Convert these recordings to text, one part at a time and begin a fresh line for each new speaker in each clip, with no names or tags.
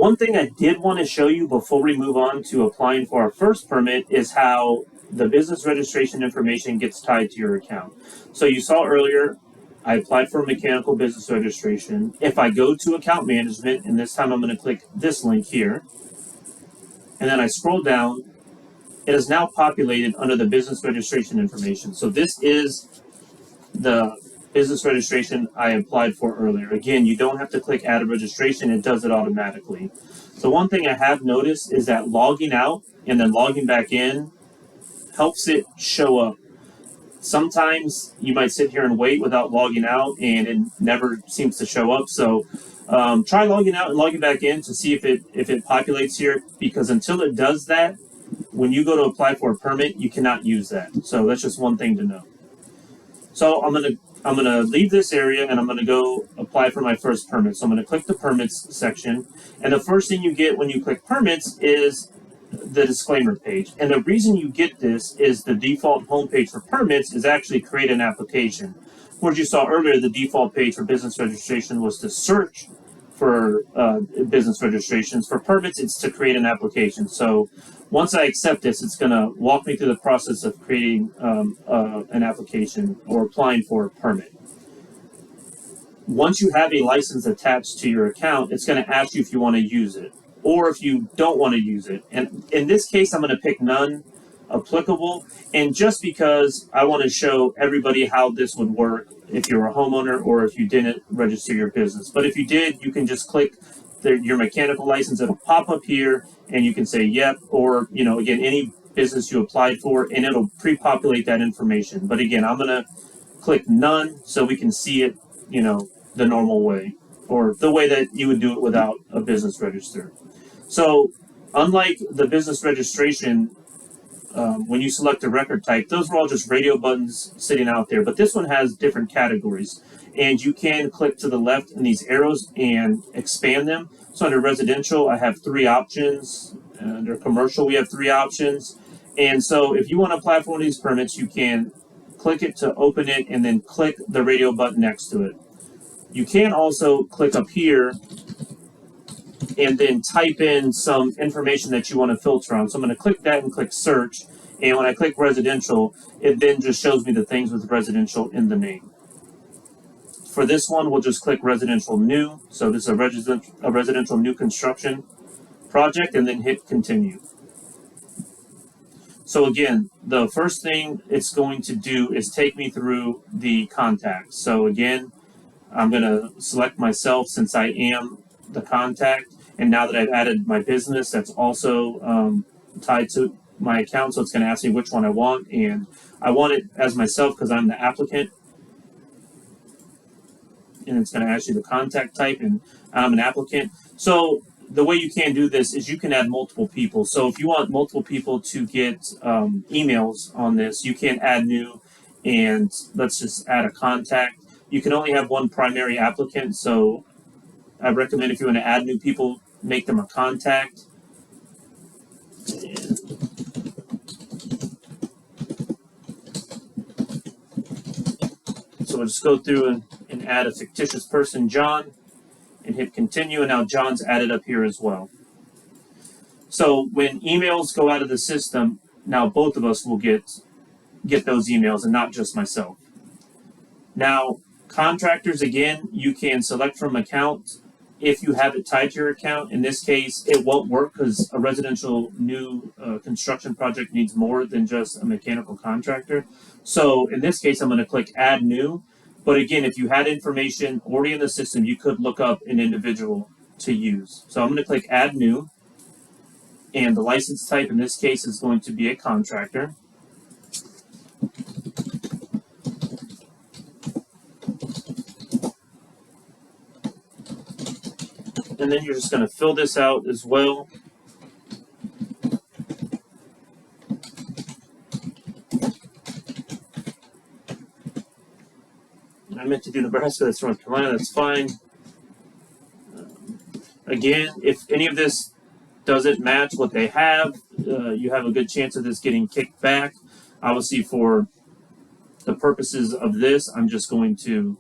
One thing I did want to show you before we move on to applying for our first permit is how the business registration information gets tied to your account. So you saw earlier, I applied for a mechanical business registration. If I go to account management, and this time I'm going to click this link here, and then I scroll down, it is now populated under the business registration information. So this is the business registration I applied for earlier. Again, you don't have to click add a registration, it does it automatically. So one thing I have noticed is that logging out and then logging back in helps it show up. Sometimes you might sit here and wait without logging out and it never seems to show up. So try logging out and logging back in to see if it populates here, because until it does that, when you go to apply for a permit, you cannot use that. So that's just one thing to know. So I'm gonna leave this area and I'm gonna go apply for my first permit. So I'm gonna click the permits section, and the first thing you get when you click permits is the disclaimer page. And the reason you get this is the default homepage for permits is actually create an application. Whereas you saw earlier, the default page for business registration was to search for business registrations. For permits, it's to create an application. So once I accept this, it's going to walk me through the process of creating an application or applying for a permit. Once you have a license attached to your account, it's going to ask you if you want to use it or if you don't want to use it. And in this case, I'm going to pick none applicable. And just because I want to show everybody how this would work if you're a homeowner or if you didn't register your business. But if you did, you can just click your mechanical license. It'll pop up here and you can say yep, or again, any business you applied for, and it'll pre-populate that information. But again, I'm going to click none so we can see it the normal way, or the way that you would do it without a business register. So unlike the business registration, when you select a record type, those were all just radio buttons sitting out there. But this one has different categories. And you can click to the left in these arrows and expand them. So under residential, I have 3 options. Under commercial, we have 3 options. And so if you want to apply for one of these permits, you can click it to open it and then click the radio button next to it. You can also click up here and then type in some information that you want to filter on. So I'm going to click that and click search. And when I click residential, it then just shows me the things with residential in the name. For this one, we'll just click residential new. So this is a residential new construction project, and then hit continue. So again, the first thing it's going to do is take me through the contacts. So again, I'm going to select myself since I am the contact. And now that I've added my business, that's also tied to my account. So it's going to ask me which one I want. And I want it as myself because I'm the applicant. And it's going to ask you the contact type, and I'm an applicant. So the way you can do this is you can add multiple people. So if you want multiple people to get emails on this, you can add new, and let's just add a contact. You can only have one primary applicant, so I recommend if you want to add new people, make them a contact. So we'll just go through and add a fictitious person, John, and hit continue, and now John's added up here as well. So when emails go out of the system, now both of us will get those emails and not just myself. Now, contractors, again, you can select from account if you have it tied to your account. In this case, it won't work because a residential new construction project needs more than just a mechanical contractor. So in this case, I'm going to click add new. But again, if you had information already in the system, you could look up an individual to use. So I'm going to click add new. And the license type in this case is going to be a contractor. And then you're just going to fill this out as well. I meant to do Nebraska, that's North Carolina, that's fine. Again, if any of this doesn't match what they have, you have a good chance of this getting kicked back. Obviously, for the purposes of this, I'm just going to,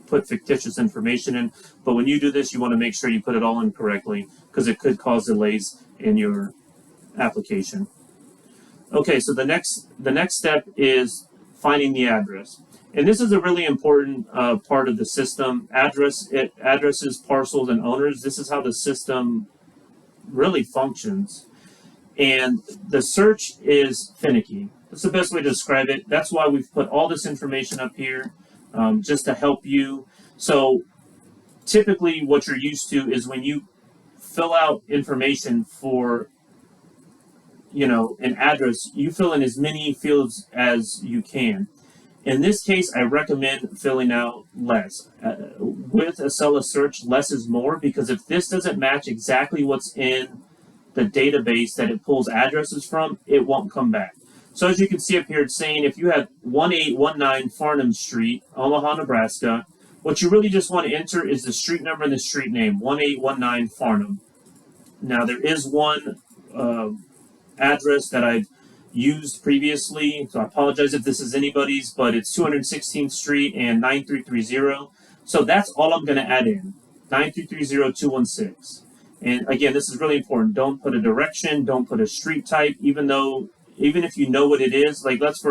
put fictitious information in. But when you do this, you want to make sure you put it all in correctly because it could cause delays in your application. Okay, so the next step is finding the address. And this is a really important part of the system. Addresses, parcels, and owners. This is how the system really functions. And the search is finicky. That's the best way to describe it. That's why we've put all this information up here just to help you. So typically what you're used to is when you fill out information for an address, you fill in as many fields as you can. In this case, I recommend filling out less. With a Acela search, less is more, because if this doesn't match exactly what's in the database that it pulls addresses from, it won't come back. So as you can see up here, it's saying if you have 1819 Farnham Street, Omaha, Nebraska, what you really just want to enter is the street number and the street name, 1819 Farnham. Now there is one address that I've used previously, so I apologize if this is anybody's, but it's 216th Street and 9330. So that's all I'm going to add in, 9330216. And again, this is really important. Don't put a direction, don't put a street type, even if you know what it is. Like let's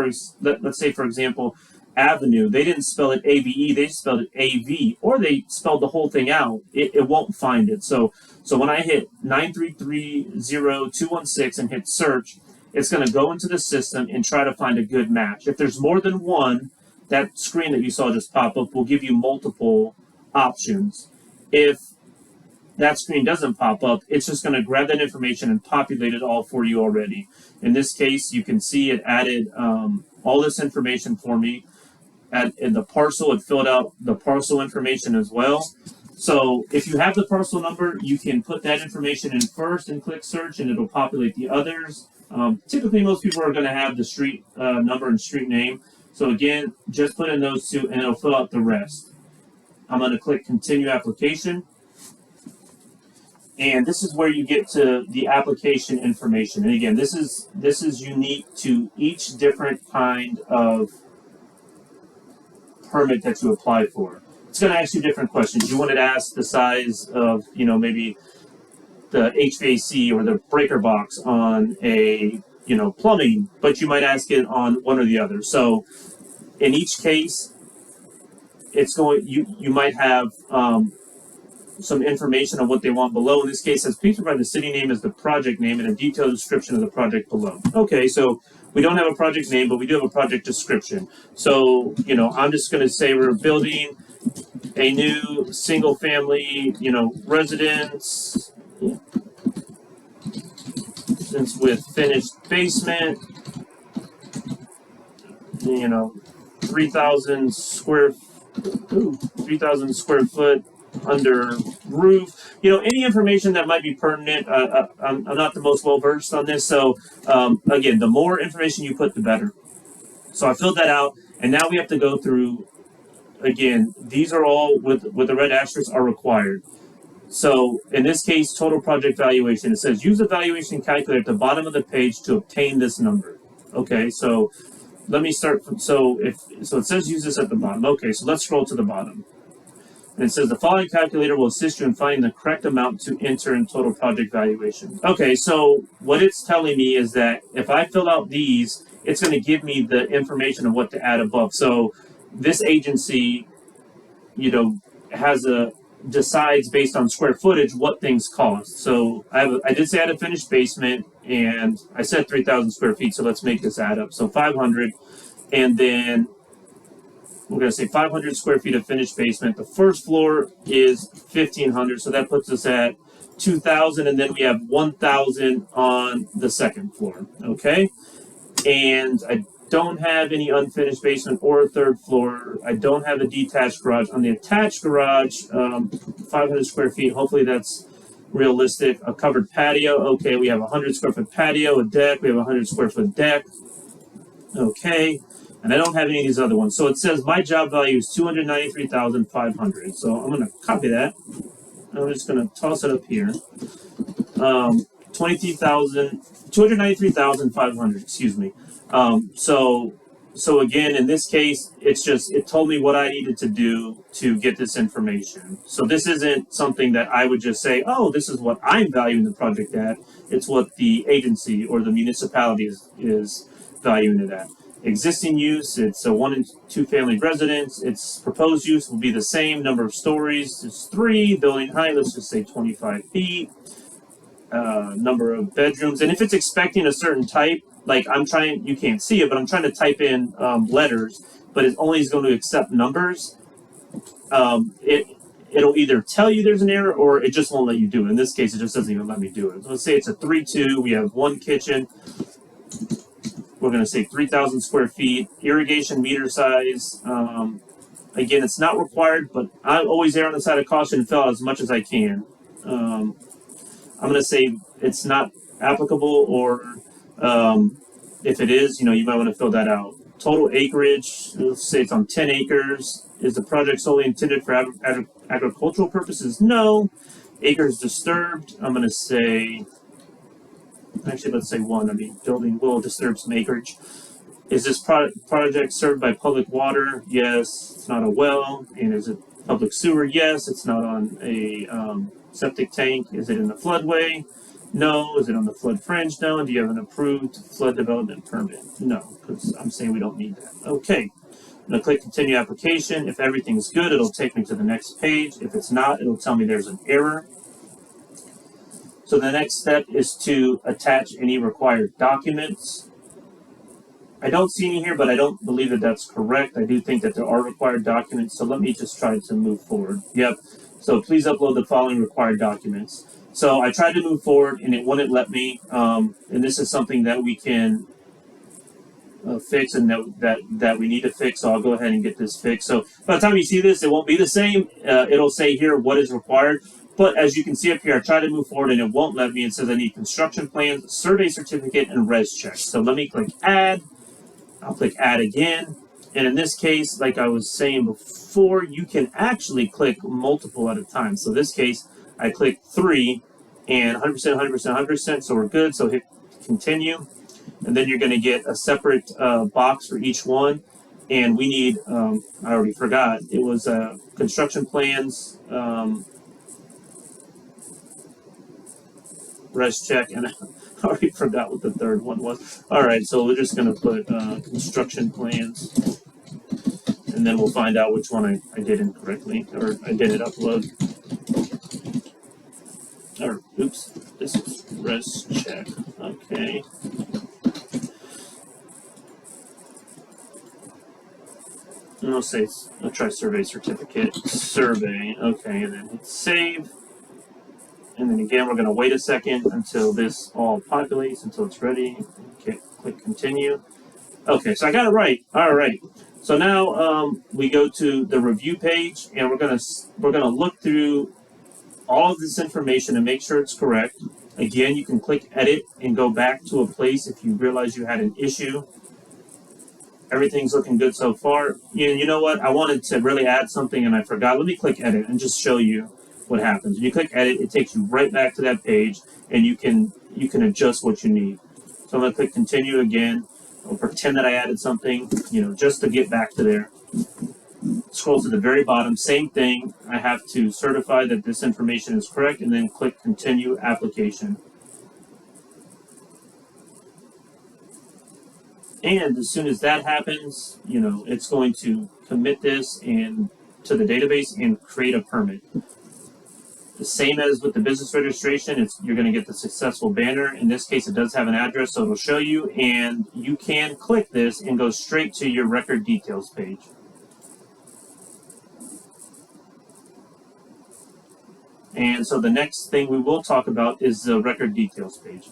say, for example, Avenue, they didn't spell it AVE, they spelled it AV, or they spelled the whole thing out. It won't find it. So when I hit 9330216 and hit search, it's going to go into the system and try to find a good match. If there's more than one, that screen that you saw just pop up will give you multiple options. If that screen doesn't pop up, it's just going to grab that information and populate it all for you already. In this case, you can see it added all this information for me. In the parcel, it filled out the parcel information as well. So if you have the parcel number, you can put that information in first and click search, and it'll populate the others. Typically, most people are going to have the street number and street name. So again, just put in those two, and it'll fill out the rest. I'm going to click Continue Application. And this is where you get to the application information. And again, this is unique to each different kind of permit that you apply for. It's going to ask you different questions. You want it to ask the size of, maybe the HVAC or the breaker box on a, plumbing, but you might ask it on one or the other. So in each case, you might have some information on what they want below. In this case, it says please provide the city name as the project name and a detailed description of the project below. Okay, so we don't have a project name, but we do have a project description. So, I'm just going to say we're building a new single-family, residence with finished basement, 3,000 square foot under roof. Any information that might be pertinent. I'm not the most well versed on this, so again, the more information you put, the better. So I filled that out, and now we have to go through. Again, these are all with the red asterisks are required. So in this case, total project valuation. It says use the valuation calculator at the bottom of the page to obtain this number. Okay, so let me start from it says use this at the bottom. Okay, so let's scroll to the bottom. And it says the following calculator will assist you in finding the correct amount to enter in total project valuation. Okay, so what it's telling me is that if I fill out these, it's going to give me the information of what to add above. So this agency, decides based on square footage what things cost. So I did say I had a finished basement, and I said 3,000 square feet. So let's make this add up. So 500, and then we're going to say 500 square feet of finished basement. The first floor is 1,500, so that puts us at 2,000, and then we have 1,000 on the second floor, okay? And I don't have any unfinished basement or a third floor. I don't have a detached garage. On the attached garage, 500 square feet, hopefully that's realistic. A covered patio, okay, we have a 100 square foot patio, a deck, we have a 100 square foot deck, okay. And I don't have any of these other ones. So it says my job value is $293,500. So I'm going to copy that. I'm just going to toss it up here. $293,500, excuse me. So again, in this case, It's just, it told me what I needed to do to get this information. So this isn't something that I would just say, oh, this is what I'm valuing the project at. It's what the agency or the municipality is valuing it at. Existing use, it's a 1 and 2 family residence. Its proposed use will be the same. Number of stories is 3. Building height, let's just say 25 feet. Number of bedrooms. And if it's expecting a certain type, like I'm trying, you can't see it, but I'm trying to type in letters, but it only is going to accept numbers. It'll either tell you there's an error or it just won't let you do it. In this case, it just doesn't even let me do it. So let's say it's a 3-2. We have 1 kitchen. We're going to say 3,000 square feet. Irrigation meter size. Again, it's not required, but I always err on the side of caution and fill out as much as I can. I'm going to say it's not applicable, or if it is, you might want to fill that out. Total acreage, let's say it's on 10 acres. Is the project solely intended for agricultural purposes? No. Acres disturbed, I'm going to say, actually, let's say 1. I mean, building will disturb some acreage. Is this project served by public water? Yes. It's not a well. And is it public sewer? Yes. It's not on a septic tank. Is it in the floodway? No. Is it on the flood fringe? No. Do you have an approved flood development permit? No, because I'm saying we don't need that. Okay. I'm going to click continue application. If everything's good, it'll take me to the next page. If it's not, it'll tell me there's an error. So the next step is to attach any required documents. I don't see any here, but I don't believe that that's correct. I do think that there are required documents, so let me just try to move forward. Yep. So please upload the following required documents. So I tried to move forward, and it wouldn't let me. And this is something that we can fix, and that we need to fix. So I'll go ahead and get this fixed. So by the time you see this, it won't be the same. It'll say here what is required. But as you can see up here, I try to move forward, and it won't let me. It says I need construction plans, survey certificate, and res check. So let me click add. I'll click add again. And in this case, like I was saying before, you can actually click multiple at a time. So in this case, I click 3 and 100%, 100%, 100%. So we're good. So hit continue. And then you're going to get a separate box for each one. And we need, I already forgot, it was construction plans, res check, and I already forgot what the third one was. All right, so we're just going to put construction plans, and then we'll find out which one I did incorrectly, or I didn't upload. Or, oops, this is res check. Okay. And I'll try survey certificate, survey, okay, and then hit save. And then again, we're going to wait a second until this all populates, until it's ready. Okay, click continue. Okay, so I got it right. All right. So now we go to the review page, and we're gonna look through all of this information and make sure it's correct. Again, you can click edit and go back to a place if you realize you had an issue. Everything's looking good so far. You know what? I wanted to really add something and I forgot. Let me click edit and just show you what happens. When you click edit, it takes you right back to that page, and you can adjust what you need. So I'm going to click continue again. I'll pretend that I added something, just to get back to there. Scroll to the very bottom, same thing. I have to certify that this information is correct, and then click continue application. And as soon as that happens, it's going to commit this to the database and create a permit. The same as with the business registration, you're going to get the successful banner. In this case, it does have an address, so it'll show you, and you can click this and go straight to your record details page. And so the next thing we will talk about is the record details page.